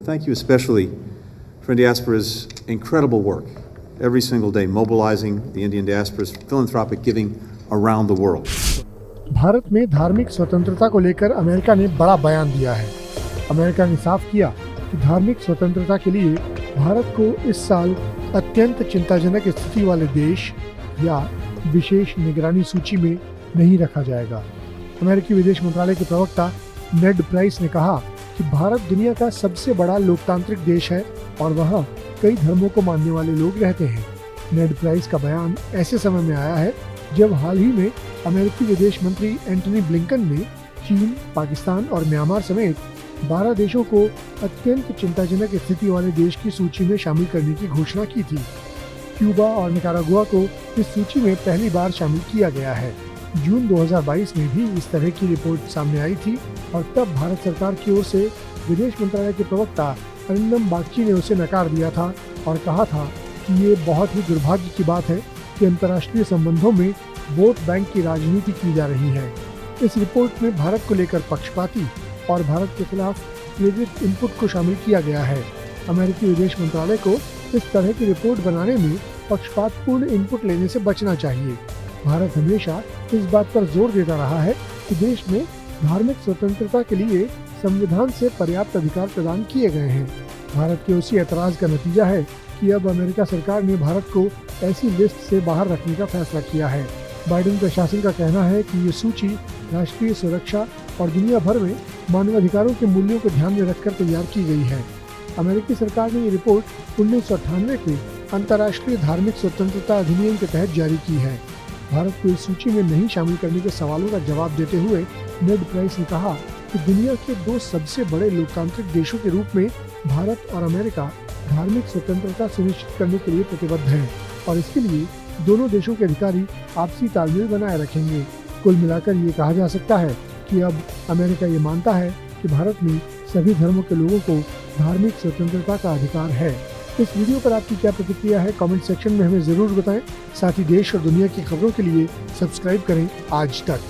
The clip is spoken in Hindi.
Thank you especially for Diaspora's incredible work every single day, mobilizing the Indian diaspora's philanthropic giving around the world. Bharat में धार्मिक स्वतंत्रता को लेकर अमेरिका ने बड़ा बयान दिया है। अमेरिका ने साफ किया कि धार्मिक स्वतंत्रता के लिए भारत को इस साल अत्यंत चिंताजनक स्थिति वाले देश या विशेष निगरानी सूची में नहीं रखा जाएगा। अमेरिकी विदेश मंत्रालय के प्रवक्ता नेड प्राइस ने कहा कि भारत दुनिया का सबसे बड़ा लोकतांत्रिक देश है और वहाँ कई धर्मों को मानने वाले लोग रहते हैं। नेड प्राइस का बयान ऐसे समय में आया है जब हाल ही में अमेरिकी विदेश मंत्री एंटनी ब्लिंकन ने चीन, पाकिस्तान और म्यांमार समेत 12 देशों को अत्यंत चिंताजनक स्थिति वाले देश की सूची में शामिल करने की घोषणा की थी। क्यूबा और निकारागुआ को इस सूची में पहली बार शामिल किया गया है। जून 2022 में भी इस तरह की रिपोर्ट सामने आई थी और तब भारत सरकार की ओर से विदेश मंत्रालय के प्रवक्ता अरिंदम बागची ने उसे नकार दिया था और कहा था कि ये बहुत ही दुर्भाग्य की बात है कि अंतर्राष्ट्रीय संबंधों में वोट बैंक की राजनीति की जा रही है। इस रिपोर्ट में भारत को लेकर पक्षपाती और भारत के खिलाफ प्रेरित इनपुट को शामिल किया गया है। अमेरिकी विदेश मंत्रालय को इस तरह की रिपोर्ट बनाने में पक्षपातपूर्ण इनपुट लेने से बचना चाहिए। भारत हमेशा इस बात पर जोर देता रहा है कि देश में धार्मिक स्वतंत्रता के लिए संविधान से पर्याप्त अधिकार प्रदान किए गए हैं। भारत के उसी ऐतराज का नतीजा है कि अब अमेरिका सरकार ने भारत को ऐसी लिस्ट से बाहर रखने का फैसला किया है। बाइडेन प्रशासन का कहना है कि ये सूची राष्ट्रीय सुरक्षा और दुनिया भर में मानवाधिकारों के मूल्यों को ध्यान में रखकर तैयार की गई है। अमेरिकी सरकार ने ये रिपोर्ट 1998 के अंतर्राष्ट्रीय धार्मिक स्वतंत्रता अधिनियम के तहत जारी की है। भारत को इस सूची में नहीं शामिल करने के सवालों का जवाब देते हुए नेड प्राइस ने कहा कि दुनिया के दो सबसे बड़े लोकतांत्रिक देशों के रूप में भारत और अमेरिका धार्मिक स्वतंत्रता सुनिश्चित करने के लिए प्रतिबद्ध हैं और इसके लिए दोनों देशों के अधिकारी आपसी तालमेल बनाए रखेंगे। कुल मिलाकर ये कहा जा सकता है कि अब अमेरिका ये मानता है कि भारत में सभी धर्मों के लोगों को धार्मिक स्वतंत्रता का अधिकार है। इस वीडियो पर आपकी क्या प्रतिक्रिया है, कमेंट सेक्शन में हमें जरूर बताएं। साथ ही देश और दुनिया की खबरों के लिए सब्सक्राइब करें आज तक।